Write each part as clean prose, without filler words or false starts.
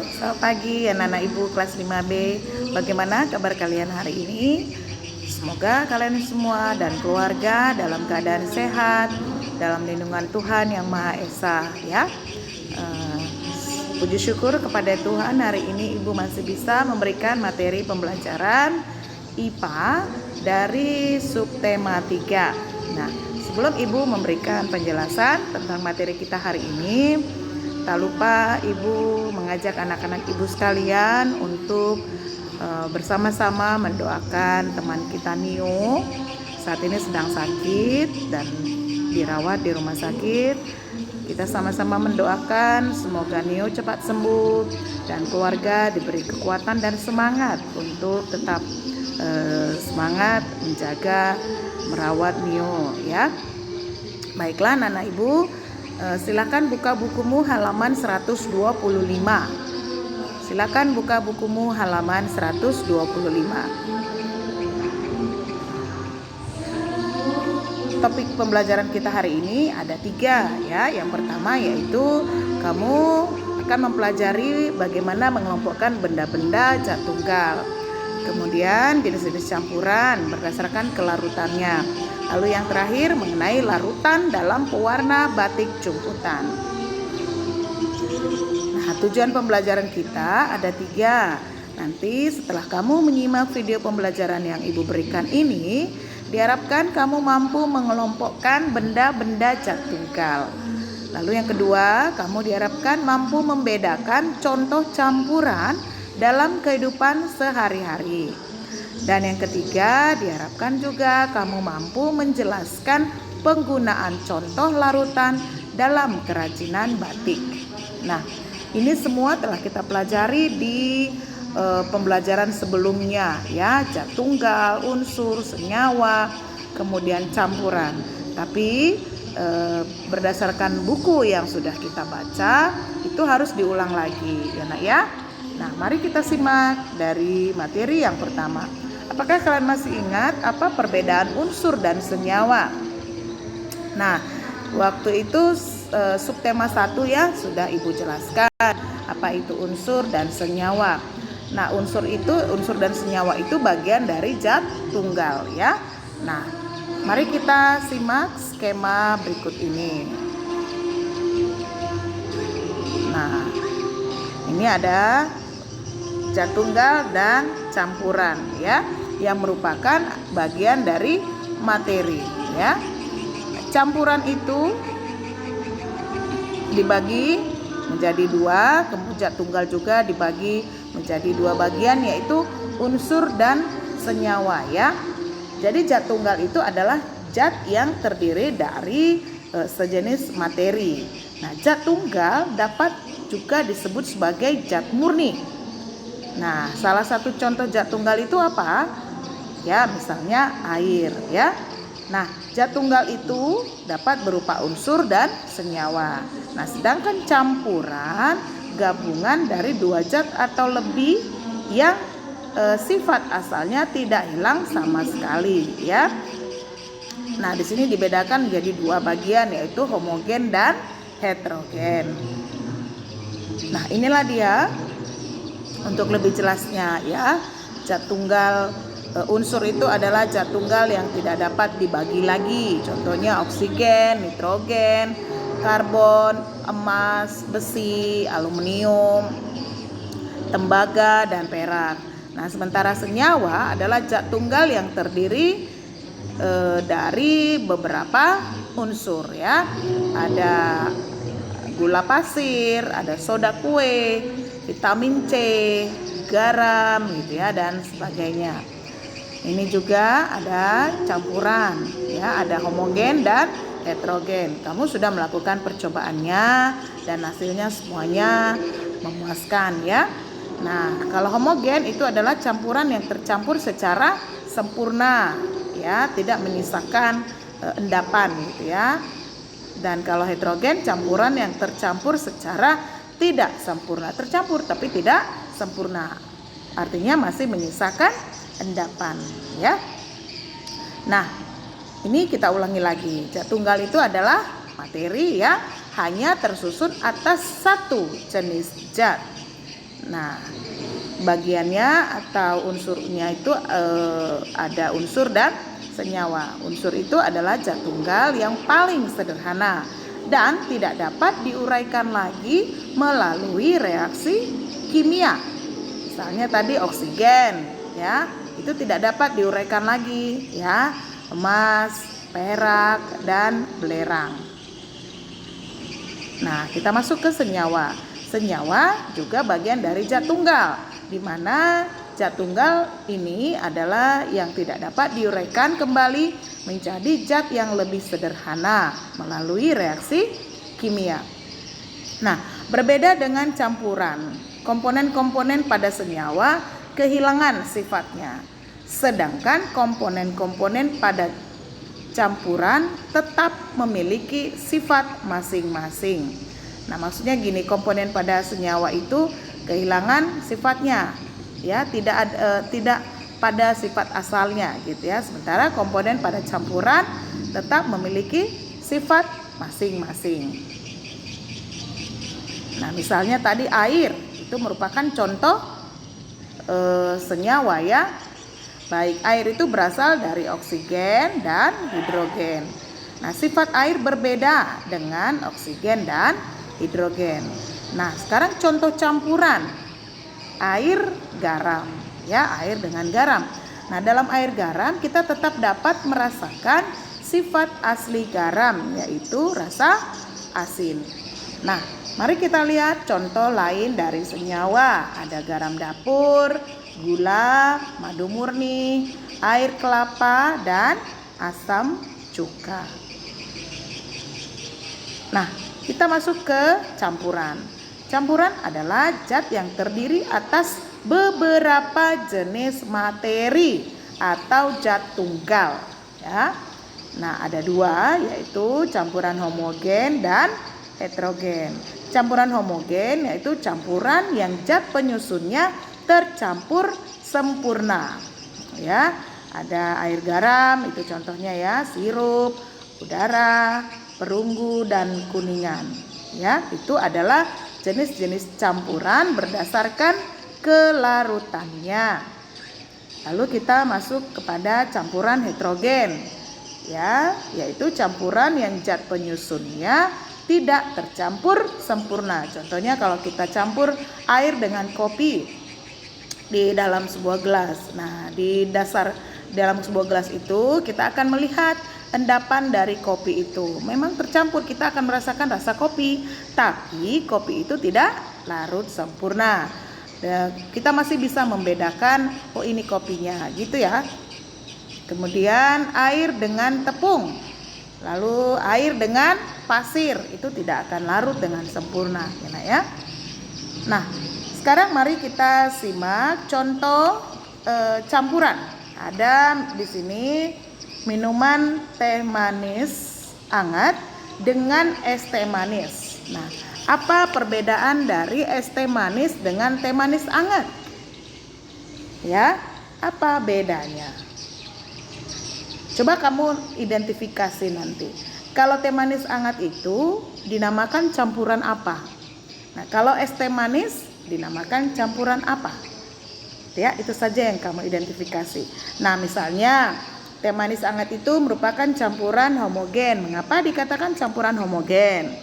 Selamat pagi anak-anak ibu kelas 5B. Bagaimana kabar kalian hari ini? Semoga kalian semua dan keluarga dalam keadaan sehat, dalam lindungan Tuhan Yang Maha Esa ya. Puji syukur kepada Tuhan, hari ini ibu masih bisa memberikan materi pembelajaran IPA dari subtema 3. Nah, sebelum ibu memberikan penjelasan tentang materi kita hari ini, tak lupa ibu mengajak anak-anak ibu sekalian untuk bersama-sama mendoakan teman kita Nio. Saat ini sedang sakit dan dirawat di rumah sakit. Kita sama-sama mendoakan semoga Nio cepat sembuh dan keluarga diberi kekuatan dan semangat untuk tetap semangat menjaga merawat Nio ya. Baiklah anak-anak ibu, silakan buka bukumu halaman 125. Silakan buka bukumu halaman 125. Topik pembelajaran kita hari ini ada 3 ya. Yang pertama yaitu kamu akan mempelajari bagaimana mengelompokkan benda-benda zat tunggal. Kemudian jenis-jenis campuran berdasarkan kelarutannya. Lalu yang terakhir mengenai larutan dalam pewarna batik jumputan. Nah, tujuan pembelajaran kita ada 3. Nanti setelah kamu menyimak video pembelajaran yang ibu berikan ini, diharapkan kamu mampu mengelompokkan benda-benda zat tunggal. Lalu yang kedua, kamu diharapkan mampu membedakan contoh campuran dalam kehidupan sehari-hari. Dan yang ketiga, diharapkan juga kamu mampu menjelaskan penggunaan contoh larutan dalam kerajinan batik. Nah, ini semua telah kita pelajari di pembelajaran sebelumnya ya, zat tunggal, unsur, senyawa, kemudian campuran. Tapi berdasarkan buku yang sudah kita baca, itu harus diulang lagi ya nak ya. Nah, mari kita simak dari materi yang pertama. Apakah kalian masih ingat apa perbedaan unsur dan senyawa? Nah, waktu itu subtema 1 ya sudah ibu jelaskan apa itu unsur dan senyawa. Nah, unsur dan senyawa itu bagian dari zat tunggal ya. Nah, mari kita simak skema berikut ini. Nah, ini ada zat tunggal dan campuran ya, yang merupakan bagian dari materi ya. Campuran itu dibagi menjadi 2, kemudian zat tunggal juga dibagi menjadi 2 bagian, yaitu unsur dan senyawa ya. Jadi zat tunggal itu adalah zat yang terdiri dari sejenis materi. Nah, zat tunggal dapat juga disebut sebagai zat murni. Nah, salah satu contoh zat tunggal itu apa? Ya, misalnya air ya. Nah, zat tunggal itu dapat berupa unsur dan senyawa. Nah, sedangkan campuran gabungan dari 2 zat atau lebih yang sifat asalnya tidak hilang sama sekali ya. Nah, di sini dibedakan menjadi 2 bagian, yaitu homogen dan heterogen. Nah, inilah dia. Untuk lebih jelasnya ya, zat tunggal unsur itu adalah zat tunggal yang tidak dapat dibagi lagi. Contohnya oksigen, nitrogen, karbon, emas, besi, aluminium, tembaga, dan perak. Nah, sementara senyawa adalah zat tunggal yang terdiri dari beberapa unsur ya. Ada gula pasir, ada soda kue, vitamin C, garam gitu ya, dan sebagainya. Ini juga ada campuran ya, ada homogen dan heterogen. Kamu sudah melakukan percobaannya dan hasilnya semuanya memuaskan ya. Nah, kalau homogen itu adalah campuran yang tercampur secara sempurna ya, tidak menyisakan endapan gitu ya. Dan kalau heterogen, campuran yang tercampur secara tidak sempurna, tercampur tapi tidak sempurna, artinya masih menyisakan endapan ya. Nah, ini kita ulangi lagi. Zat tunggal itu adalah materi yang hanya tersusun atas satu jenis zat. Nah, bagiannya atau unsurnya itu ada unsur dan senyawa. Unsur itu adalah zat tunggal yang paling sederhana dan tidak dapat diuraikan lagi melalui reaksi kimia. Misalnya tadi oksigen, ya, itu tidak dapat diuraikan lagi, ya, emas, perak, dan belerang. Nah, kita masuk ke senyawa. Senyawa juga bagian dari zat tunggal, di mana zat tunggal ini adalah yang tidak dapat diuraikan kembali menjadi zat yang lebih sederhana melalui reaksi kimia. Nah, berbeda dengan campuran, komponen-komponen pada senyawa kehilangan sifatnya, sedangkan komponen-komponen pada campuran tetap memiliki sifat masing-masing. Nah, maksudnya gini, komponen pada senyawa itu kehilangan sifatnya, ya, tidak pada sifat asalnya gitu ya. Sementara komponen pada campuran tetap memiliki sifat masing-masing. Nah, misalnya tadi air itu merupakan contoh senyawa, ya. Baik, air itu berasal dari oksigen dan hidrogen. Nah, sifat air berbeda dengan oksigen dan hidrogen. Nah, sekarang contoh campuran air garam, ya, air dengan garam. Nah, dalam air garam kita tetap dapat merasakan sifat asli garam, yaitu rasa asin. Nah, mari kita lihat contoh lain dari senyawa. Ada garam dapur, gula, madu murni, air kelapa, dan asam cuka. Nah, kita masuk ke campuran. Campuran adalah zat yang terdiri atas beberapa jenis materi atau zat tunggal, ya. Nah, ada dua, yaitu campuran homogen dan heterogen. Campuran homogen yaitu campuran yang zat penyusunnya tercampur sempurna, ya. Ada air garam, itu contohnya, ya, sirup, udara, perunggu, dan kuningan, ya. Itu adalah jenis-jenis campuran berdasarkan kelarutannya. Lalu kita masuk kepada campuran heterogen, ya, yaitu campuran yang zat penyusunnya tidak tercampur sempurna. Contohnya kalau kita campur air dengan kopi di dalam sebuah gelas. Nah, di dasar dalam sebuah gelas itu kita akan melihat endapan dari kopi itu. Memang tercampur, kita akan merasakan rasa kopi, tapi kopi itu tidak larut sempurna. Kita masih bisa membedakan, oh ini kopinya, gitu ya. Kemudian air dengan tepung, lalu air dengan pasir, itu tidak akan larut dengan sempurna, ya. Nah, sekarang mari kita simak contoh campuran. Ada di sini minuman teh manis hangat dengan es teh manis. Nah, apa perbedaan dari es teh manis dengan teh manis hangat? Ya, apa bedanya? Coba kamu identifikasi nanti. Kalau teh manis hangat itu dinamakan campuran apa? Nah, kalau es teh manis dinamakan campuran apa? Ya, itu saja yang kamu identifikasi. Nah, misalnya teh manis hangat itu merupakan campuran homogen. Mengapa dikatakan campuran homogen?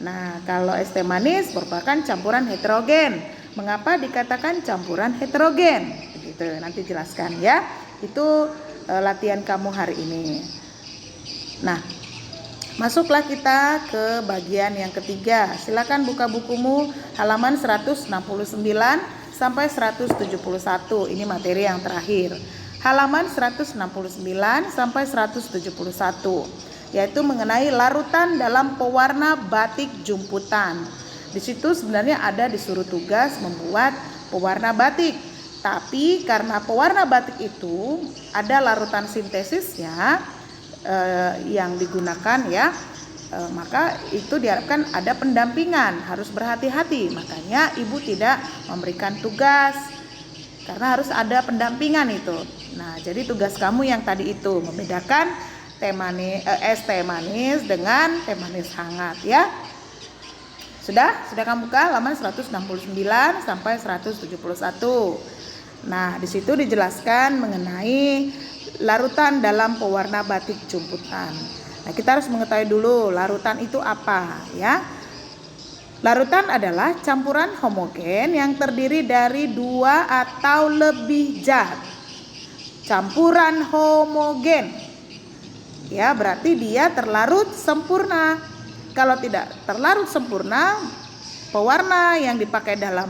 Nah, kalau es teh manis merupakan campuran heterogen. Mengapa dikatakan campuran heterogen? Begitu, nanti jelaskan, ya. Itu latihan kamu hari ini. Nah, masuklah kita ke bagian yang ketiga. Silakan buka bukumu halaman 169 sampai 171. Ini materi yang terakhir. Halaman 169 sampai 171, yaitu mengenai larutan dalam pewarna batik jumputan. Di situ sebenarnya ada disuruh tugas membuat pewarna batik. Tapi karena pewarna batik itu ada larutan sintesisnya yang digunakan, ya, maka itu diharapkan ada pendampingan, harus berhati-hati. Makanya ibu tidak memberikan tugas karena harus ada pendampingan itu. Nah, jadi tugas kamu yang tadi itu membedakan es teh manis dengan teh manis hangat, ya. Sudah kamu buka halaman 169 sampai 171. Nah, di situ dijelaskan mengenai larutan dalam pewarna batik jumputan. Nah, kita harus mengetahui dulu larutan itu apa ya. Larutan adalah campuran homogen yang terdiri dari 2 atau lebih zat. Campuran homogen. Ya, berarti dia terlarut sempurna. Kalau tidak terlarut sempurna, pewarna yang dipakai dalam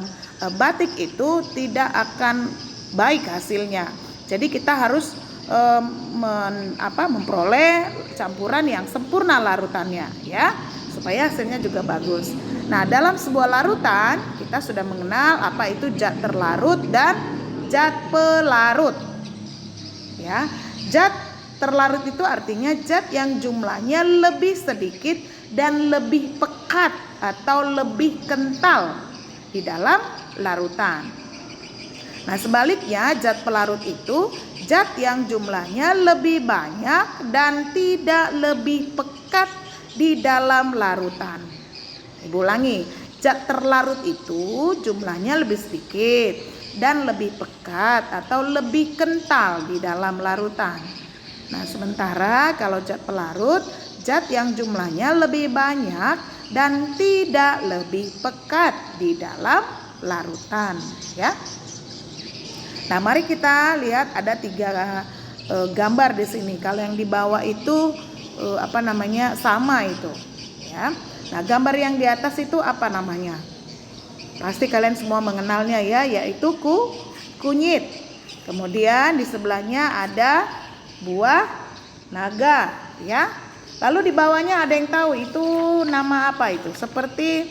batik itu tidak akan baik hasilnya. Jadi kita harus memperoleh campuran yang sempurna larutannya ya, supaya hasilnya juga bagus. Nah, dalam sebuah larutan kita sudah mengenal apa itu zat terlarut dan zat pelarut. Ya, zat terlarut itu artinya zat yang jumlahnya lebih sedikit dan lebih pekat atau lebih kental di dalam larutan. Nah, sebaliknya zat pelarut itu zat yang jumlahnya lebih banyak dan tidak lebih pekat di dalam larutan. Ibu ulangi, zat terlarut itu jumlahnya lebih sedikit dan lebih pekat atau lebih kental di dalam larutan. Nah, sementara kalau zat pelarut, zat yang jumlahnya lebih banyak dan tidak lebih pekat di dalam larutan ya. Nah, mari kita lihat ada 3 gambar di sini. Kalau yang di bawah itu sama itu ya. Nah, gambar yang di atas itu apa namanya? Pasti kalian semua mengenalnya ya, yaitu kunyit. Kemudian di sebelahnya ada buah naga ya. Lalu di bawahnya ada yang tahu itu nama apa itu? Seperti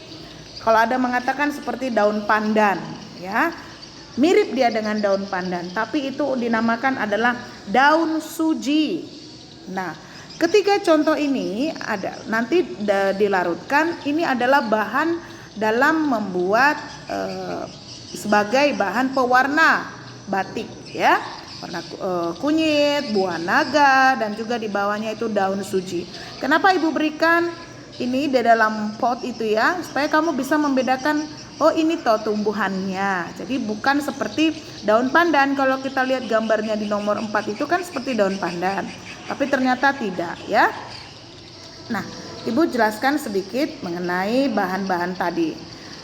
kalau ada mengatakan seperti daun pandan ya. Mirip dia dengan daun pandan, tapi itu dinamakan adalah daun suji. Nah, ketiga contoh ini ada nanti dilarutkan, ini adalah bahan dalam membuat sebagai bahan pewarna batik ya. Warna kunyit, buah naga, dan juga di bawahnya itu daun suji. Kenapa ibu berikan ini di dalam pot itu ya, supaya kamu bisa membedakan, oh ini toh tumbuhannya. Jadi bukan seperti daun pandan. Kalau kita lihat gambarnya di nomor 4 itu kan seperti daun pandan, tapi ternyata tidak ya. Nah, ibu jelaskan sedikit mengenai bahan-bahan tadi.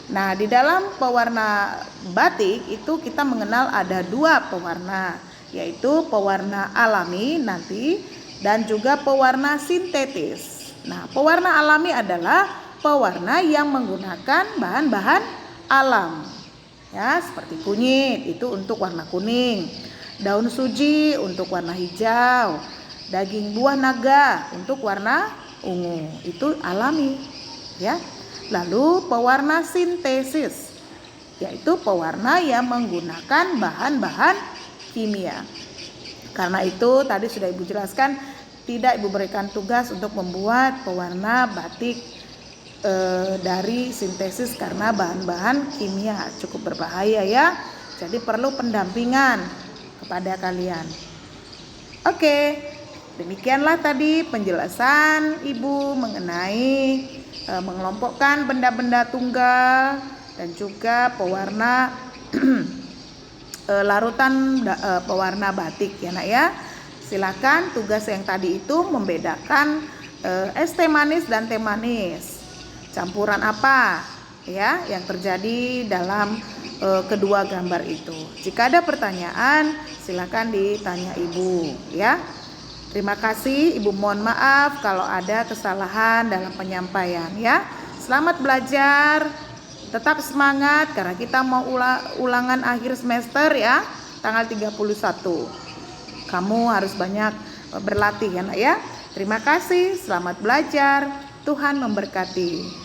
Nah, di dalam pewarna batik itu kita mengenal ada 2 pewarna, yaitu pewarna alami nanti dan juga pewarna sintetis. Nah, pewarna alami adalah pewarna yang menggunakan bahan-bahan alam ya, seperti kunyit itu untuk warna kuning, daun suji untuk warna hijau, daging buah naga untuk warna ungu, itu alami ya. Lalu pewarna sintesis yaitu pewarna yang menggunakan bahan-bahan kimia. Karena itu tadi sudah ibu jelaskan, tidak ibu berikan tugas untuk membuat pewarna batik dari sintesis karena bahan-bahan kimia cukup berbahaya ya. Jadi perlu pendampingan kepada kalian. Oke, demikianlah tadi penjelasan ibu mengenai mengelompokkan benda-benda tunggal dan juga pewarna larutan pewarna batik ya nak ya. Silakan tugas yang tadi itu membedakan es teh manis dan teh manis. Campuran apa ya yang terjadi dalam kedua gambar itu. Jika ada pertanyaan silakan ditanya ibu ya. Terima kasih, ibu mohon maaf kalau ada kesalahan dalam penyampaian ya. Selamat belajar. Tetap semangat karena kita mau ulangan akhir semester ya, tanggal 31. Kamu harus banyak berlatih ya nak ya. Terima kasih, selamat belajar. Tuhan memberkati.